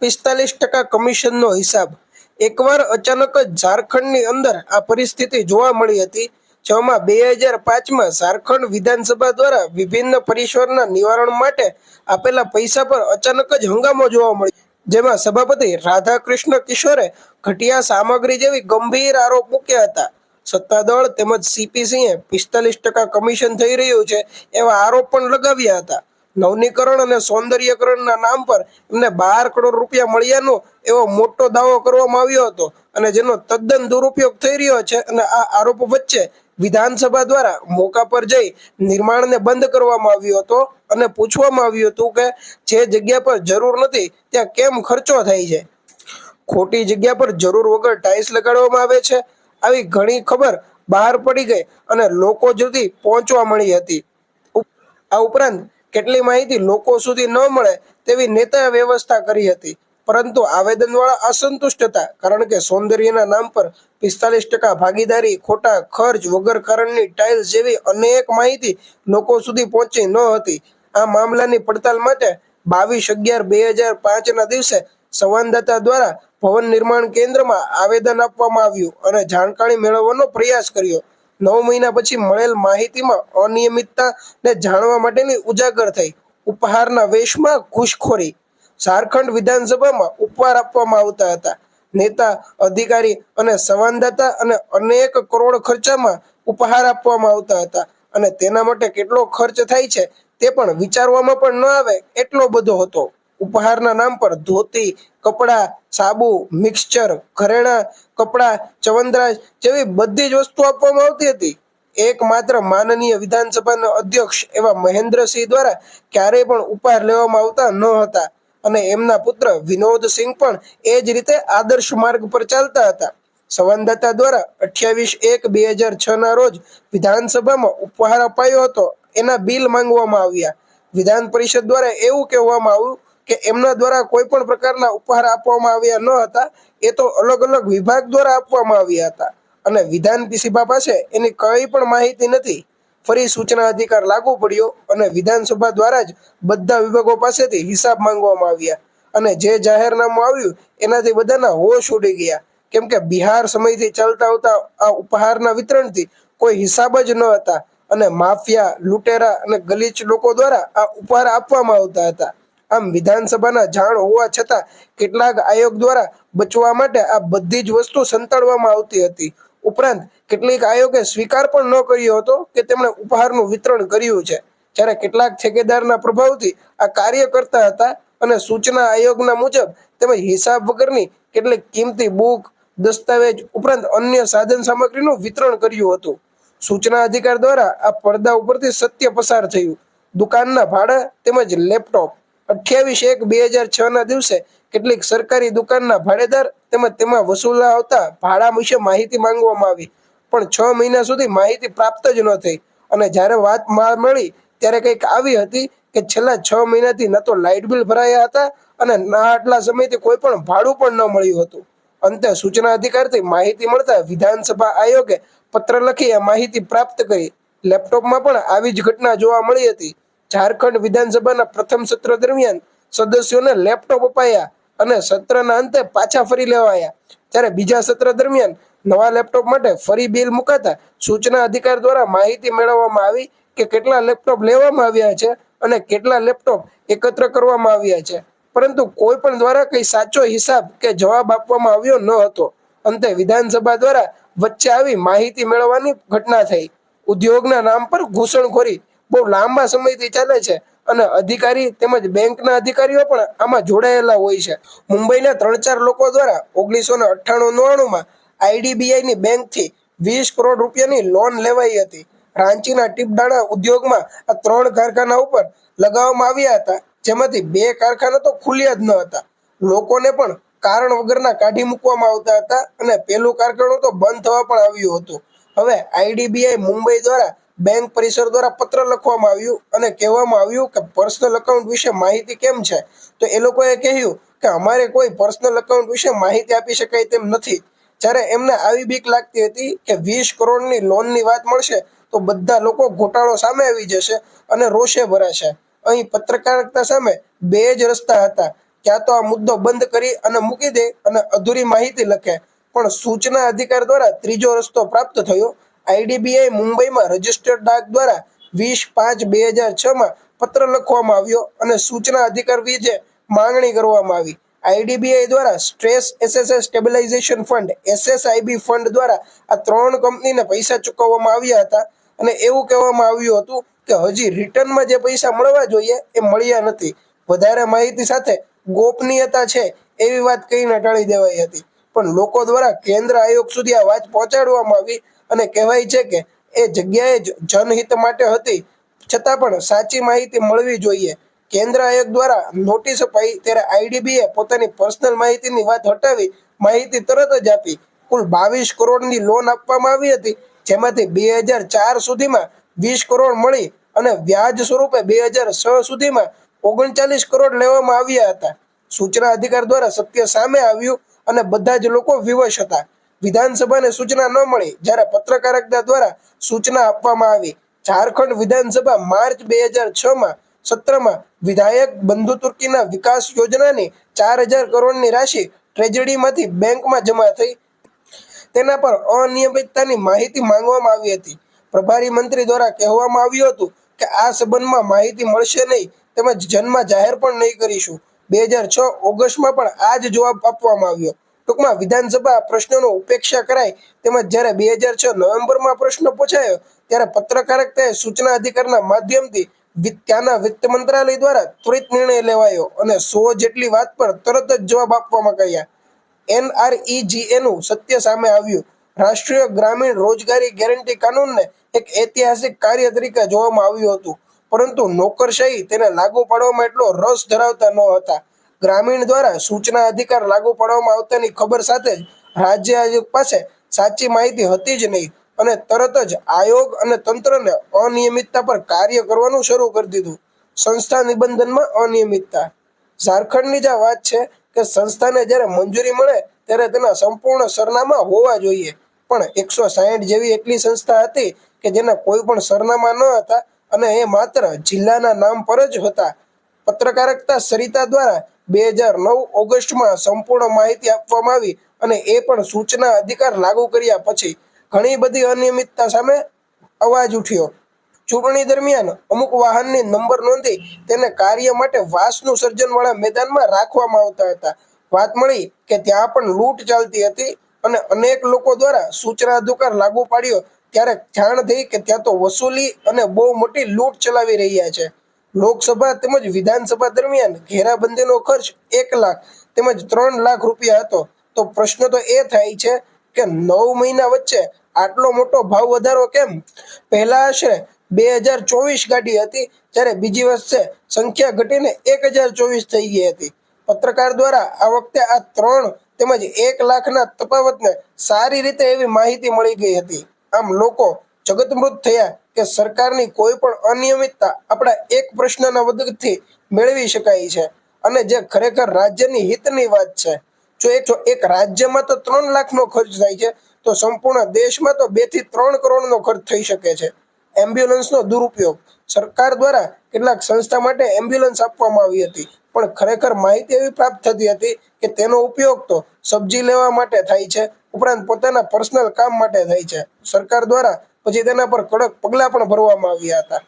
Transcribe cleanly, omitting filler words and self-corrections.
45% કમિશનનો હિસાબ। એકવાર અચાનક જ ઝારખંડની અંદર આ પરિસ્થિતિ જોવા મળી હતી, જેમાં 2005માં ઝારખંડ વિધાનસભા દ્વારા વિભિન્ન પરિસરના નિવારણ માટે આપેલા પૈસા પર અચાનક જ હંગામો જોવા મળ્યો, જેમાં સભાપતિ રાધાકૃષ્ણ કિશોરે ઘટિયા સામગ્રી જેવી ગંભીર આરોપ મૂક્યા હતા। સત્તાદળ તેમજ સીપીસીએ 45% કમિશન થઈ રહ્યું છે એવા આરોપ પણ લગાવ્યા હતા। નવનીકરણ અને સૌંદર્યકરણના નામ પર એમને 12 કરોડ રૂપિયા મળ્યાનો એવો મોટો દાવો કરવામાં આવ્યો હતો, અને જેનો તદ્દન દુરુપયોગ થઈ રહ્યો છે। અને આ આરોપ વચ્ચે વિધાનસભા દ્વારા મોકા પર જઈ નિર્માણને બંધ કરવામાં આવ્યો હતો અને પૂછવામાં આવ્યું હતું કે જે જગ્યા પર જરૂર નથી ત્યાં કેમ ખર્ચો થાય છે, ખોટી જગ્યા પર જરૂર વગર ટાઇલ્સ લગાડવામાં આવે છે। આવી ઘણી ખબર બહાર પડી ગઈ અને લોકો સુધી પહોંચવા મળી હતી। આ ઉપરાંત કેટલી માહિતી લોકો સુધી ન મળે તેવી નેતાએ વ્યવસ્થા કરી હતી, પરંતુ આવેદનવાળા અસંતુષ્ટ હતા, કારણ કે સૌંદર્યના નામ પર 45% ભાગીદારી, ખોટા ખર્ચ, વગર કારણની ટાઇલ્સ જેવી અનેક માહિતી લોકો સુધી પહોંચી ન હતી। આ મામલાની પડતાલ માટે 22/11/2005ના દિવસે સંવાદદાતા દ્વારા ભવન નિર્માણ કેન્દ્રમાં આવેદન આપવામાં આવ્યું અને જાણકારી મેળવવાનો પ્રયાસ કર્યો। 9 મહિના પછી મળેલ માહિતીમાં અનિયમિતતાને જાણવા માટેની ઉજાગર થઈ। ઉપહારના વેશમાં ઘૂસખોરી। ઝારખંડ વિધાનસભામાં ઉપહાર આપવામાં આવતા હતા। નેતા, અધિકારી અને સંવાદદાતા અને અનેક કરોડ ખર્ચામાં ઉપહાર આપવામાં આવતા હતા, અને તેના માટે કેટલો ખર્ચ થાય છે તે પણ વિચારવામાં પણ ન આવે એટલો બધો હતો। ઉપહારના નામ પર ધોતી, કપડાં, સાબુ, મિક્સચર, ઘરેણાં, કપડાં, ચવનદ્રાસ જેવી બધી જ વસ્તુ આપવામાં આવતી હતી। એકમાત્ર માનનીય વિધાનસભાના અધ્યક્ષ એવા મહેન્દ્રસિંહ દ્વારા ક્યારેય પણ ઉપહાર લેવામાં આવતા ન હતા, અને એમના પુત્ર વિનોદ સિંહ પણ એ જ રીતે આદર્શ માર્ગ પર ચાલતા હતા। સંવાદદાતા દ્વારા 28/1/2006ના રોજ વિધાનસભામાં ઉપહાર અપાયો હતો એના બિલ માંગવામાં આવ્યા। વિધાન પરિષદ દ્વારા એવું કહેવામાં આવ્યું કે એમના દ્વારા કોઈ પણ પ્રકારના ઉપહાર આપવામાં આવ્યા ન હતા, એ તો અલગ અલગ વિભાગ દ્વારા આપવામાં આવ્યા હતા, અને વિધાન સભા પાસે એની કઈ પણ માહિતી નથી। ફરી સૂચના અધિકાર લાગુ પડ્યો અને વિધાનસભા દ્વારા જ બધા વિભાગો પાસેથી હિસાબ માંગવામાં આવ્યા, અને જે જાહેરનામું આવ્યું એનાથી બધાના હોશ ઉડી ગયા, કેમ કે બિહાર સમયથી ચાલતા આવતા આ ઉપહારના વિતરણથી કોઈ હિસાબ જ ન હતા, અને માફિયા, લૂંટેરા અને ગલીચ લોકો દ્વારા આ ઉપહાર આપવામાં આવતા હતા। આમ વિધાનસભાના જાણ હોવા છતાં કેટલાક આયોગ દ્વારા બચવા માટે આ બધી જ વસ્તુ સંતાડવામાં આવતી હતી। ઉપરાંત કેટલીક આયોગે સ્વીકાર પણ ન કર્યો હતો કે તેમણે ઉપહારનું વિતરણ કર્યું છે, જ્યારે કેટલાક ઠેકેદારના પ્રભાવથી આ કાર્ય કરતા હતા, અને સૂચના આયોગના મુજબ તેમજ હિસાબ વગરની કેટલીક કિંમતી બુક, દસ્તાવેજ ઉપરાંત અન્ય સાધન સામગ્રીનું વિતરણ કર્યું હતું। સૂચના અધિકાર દ્વારા આ પડદા ઉપરથી સત્ય પસાર થયું। દુકાનના ભાડા તેમજ લેપટોપ। 28/1/2006ના દિવસે કેટલીક સરકારી દુકાનના ભાડેદાર તેમજ તેમાં વસૂલવા આવતા ભાડા વિશે માહિતી માંગવામાં આવી, પણ 6 મહિના સુધી માહિતી પ્રાપ્ત જ ન થઈ, અને જ્યારે વાત મળી ત્યારે કંઈક આવી હતી કે છેલ્લા 6 મહિનાથી ન તો લાઇટ બિલ ભરાયા હતા અને ના આટલા સમયથી કોઈ પણ ભાડું પણ ન મળ્યું હતું। અંતે સૂચના અધિકારથી માહિતી મળતા વિધાનસભા આયોગે પત્ર લખી આ માહિતી પ્રાપ્ત કરી। લેપટોપમાં પણ આવી જ ઘટના જોવા મળી હતી। ઝારખંડ વિધાનસભાના પ્રથમ સત્ર દરમિયાન સદસ્યોને લેપટોપ અપાયા અને સત્રના અંતે પાછા ફરી લેવાયા, ત્યારે બીજા સત્ર દરમિયાન નવા લેપટોપ માટે ફરી બિલ મુકાતા સૂચના અધિકાર દ્વારા માહિતી મેળવવામાં આવી કે કેટલા લેપટોપ લેવામાં આવ્યા છે અને કેટલા લેપટોપ એકત્ર કરવામાં આવ્યા છે, પરંતુ કોઈ પણ દ્વારા કઈ સાચો હિસાબ કે જવાબ આપવામાં આવ્યો ન હતો। અંતે વિધાનસભા દ્વારા વચ્ચે આવી માહિતી મેળવવાની ઘટના થઈ। ઉદ્યોગના નામ પર ઘૂસણખોરી બહુ લાંબા સમયથી ચાલે છે, અને અધિકારી તેમજ બેંકના અધિકારીઓ પણ આમાં જોડાયેલા હોય છે। મુંબઈના 3-4 લોકો દ્વારા 1998-99માં આઈડીબીઆઈની બેંકથી 20 કરોડ રૂપિયાની લોન લેવાઈ હતી। રાંચીના ટીપડાણા ઉદ્યોગમાં આ 3 કારખાના ઉપર લગાવવામાં આવ્યા હતા, જેમાંથી 2 કારખાના તો ખુલ્યા જ ન હતા। લોકોને પણ કારણ વગરના કાઢી મૂકવામાં આવતા હતા, અને પેલું કારખાનું તો બંધ થવા પણ આવ્યું હતું। હવે આઈડીબીઆઈ મુંબઈ દ્વારા બેંક પરિસર દ્વારા પત્ર લખવામાં આવ્યું અને કહેવામાં આવ્યું કે પર્સનલ એકાઉન્ટ વિશે માહિતી કેમ છે, તો એ લોકોએ કહ્યું કે અમારે કોઈ પર્સનલ એકાઉન્ટ વિશે માહિતી આપી શકાય તેમ નથી। જ્યારે એમને આવી બીક લાગતી હતી કે 20 કરોડની લોનની વાત મળશે તો બધા લોકો ઘોટાળો સામે આવી જશે અને રોષે ભરાશે। અહીં પત્રકારિતા સામે 2 જ રસ્તા હતા, ક્યાં તો આ મુદ્દો બંધ કરી અને મૂકી દે અને અધૂરી માહિતી લખે. પણ સૂચના અધિકાર દ્વારા ત્રીજો રસ્તો પ્રાપ્ત થયો. આઈડીબીઆઈ મુંબઈમાં રજિસ્ટર્ડ ડાક દ્વારા 20/5/2006 પત્ર લખવામાં આવ્યો અને સૂચના અધિકાર વિશે માંગણી કરવામાં આવી. આઈડીબીઆઈ દ્વારા stress SSS stabilisation fund SSIB fund દ્વારા આ 3 કંપનીને પૈસા ચૂકવવામાં આવ્યા હતા અને એવું કહેવામાં આવ્યું હતું કે હજી રિટર્નમાં જે પૈસા મળવા જોઈએ એ મળ્યા નથી. વધારે માહિતી સાથે ગોપનીયતા છે એવી વાત કહીને ટાળી દેવાઈ હતી. પણ લોકો દ્વારા કેન્દ્ર આયોગ સુધી આ વાત પહોંચાડવામાં આવી અને કહેવાય છે કે એ જગ્યાએ જ જનહિત માટે હતી, છતાં પણ સાચી માહિતી મળવી જોઈએ. કેન્દ્ર આયોગ દ્વારા નોટિસ અપાઈ ત્યારે આઈડીબીએ પોતાની પર્સનલ માહિતીની વાત હટાવી માહિતી તરત જ આપી. કુલ 22 કરોડની લોન આપવામાં આવી હતી, જેમાંથી 2004 સુધીમાં 20 કરોડ મળી અને વ્યાજ સ્વરૂપે 2006 સુધીમાં 39 કરોડ લેવામાં આવ્યા હતા. સૂચના અધિકાર દ્વારા સત્ય સામે આવ્યું અને બધા જ લોકો વિવશ હતા. વિધાનસભાને સૂચના ન મળી જ્યારે પત્રકારિતા દ્વારા સૂચના આપવામાં આવી. ઝારખંડ વિધાનસભા માર્ચ 2006 સત્રમાં વિધાયક બંધુ તુર્કીના વિકાસ યોજનાની 4000 કરોડની રાશિ ટ્રેજરીમાંથી બેંકમાં જમા થઈ. તેના પર અનિયમિતતાની માહિતી માંગવામાં આવી હતી. પ્રભારી મંત્રી દ્વારા કહેવામાં આવ્યું હતું કે આ સંબંધમાં માહિતી મળશે નહીં તેમજ જનમાં જાહેર પણ નહીં કરીશું. 2006 ઓગસ્ટમાં પણ આ જ જવાબ આપવામાં આવ્યો. ટૂંકમાં વિધાનસભા પ્રશ્નોનો ઉપેક્ષા કરાય તેમજ જ્યારે 2006 નવેમ્બરમાં પ્રશ્ન પૂછાયો ત્યારે પત્રકારિતાએ સૂચના અધિકારના માધ્યમથી ત્યાંના વિત્ત મંત્રાલય દ્વારા ત્વરિત નિર્ણય લેવાયો અને 100 જેટલી વાત પર તરત જ જવાબ આપવામાં આવ્યા. એનઆરઈજીએનું સત્ય સામે આવ્યું. રાષ્ટ્રીય ગ્રામીણ રોજગારી ગેરંટી કાનૂનને એક ઐતિહાસિક કાર્ય તરીકે જોવામાં આવ્યું હતું, પરંતુ નોકરશાહી તેને લાગુ પાડવામાં એટલો રસ ધરાવતા ન હતા. ગ્રામીણ દ્વારા સૂચના અધિકાર લાગુ પાડવામાં આવતાની ખબર સાથે જ રાજ્ય આયોગ પાસે સાચી માહિતી હતી જ નહીં અને તરત જ આયોગ અને તંત્રને અનિયમિતતા પર કાર્ય કરવાનું શરૂ કરી દીધું. સંસ્થા નિબંધનમાં અનિયમિતતા. ઝારખંડની જ આ વાત છે કે સંસ્થાને જ્યારે મંજૂરી મળે ત્યારે તેના સંપૂર્ણ સરનામા હોવા જોઈએ, પણ 160 જેવી એટલી સંસ્થા હતી કે જેના કોઈ પણ સરનામા ન હતા અને એ માત્ર જિલ્લાના નામ પર જ હતા. પત્રકારિતા સરિતા દ્વારા 2009 ઓગસ્ટમાં સંપૂર્ણ માહિતી આપવામાં આવી અને એ પણ સૂચના અધિકાર લાગુ કર્યા પછી. ઘણી બધી અનિયમિતતા સામે અવાજ ઉઠ્યો. ચૂંટણી દરમિયાન અમુક વાહનની નંબર નોંધી તેને કાર્ય માટે વાસનું સર્જનવાળા મેદાનમાં રાખવામાં આવતા હતા. વાત મળી કે ત્યાં પણ લૂંટ ચાલતી હતી અને અનેક લોકો દ્વારા સૂચના અધિકાર લાગુ પાડ્યો ત્યારે જાણ થઈ કે ત્યાં તો વસૂલી અને બહુ મોટી લૂંટ ચલાવી રહ્યા છે. લોકસભા તેમજ વિધાનસભા દરમિયાન ઘેરાબંધીનો ખર્ચ 1 લાખ તેમજ 3 લાખ રૂપિયા હતો. તો પ્રશ્ન તો એ થાય છે કે 9 મહિના વચ્ચે આટલો મોટો ભાવ વધારો કેમ? પહેલા આશરે 2024 ગાડી હતી જ્યારે બીજી વર્ષે સંખ્યા ઘટીને 1024 થઈ ગઈ હતી. પત્રકાર દ્વારા આ વખતે આ 3 તેમજ 1 લાખના તફાવતને સારી રીતે એવી માહિતી મળી ગઈ હતી. આમ લોકો જગતમૃત થયા કે સરકારની કોઈ પણ અનિયમિતતા આપણા એક પ્રશ્નના મદદથી મેળવી શકાય છે અને જે ખરેખર રાજ્યની હિતની વાત છે. જો એક રાજ્યમાં તો 3 લાખનો ખર્ચ થાય છે તો સંપૂર્ણ દેશમાં તો 2 થી 3 કરોડનો ખર્ચ થઈ શકે છે. એમ્બ્યુલન્સનો દુરુપયોગ. સરકાર દ્વારા કેટલાક સંસ્થા માટે એમ્બ્યુલન્સ આપવામાં આવી હતી, પણ ખરેખર માહિતી એવી પ્રાપ્ત થતી હતી કે તેનો ઉપયોગ તો સબ્જી લેવા માટે થાય છે, ઉપરાંત પોતાના પર્સનલ કામ માટે થાય છે. સરકાર દ્વારા પછી તેના પર કડક પગલાં પણ ભરવામાં આવ્યા હતા.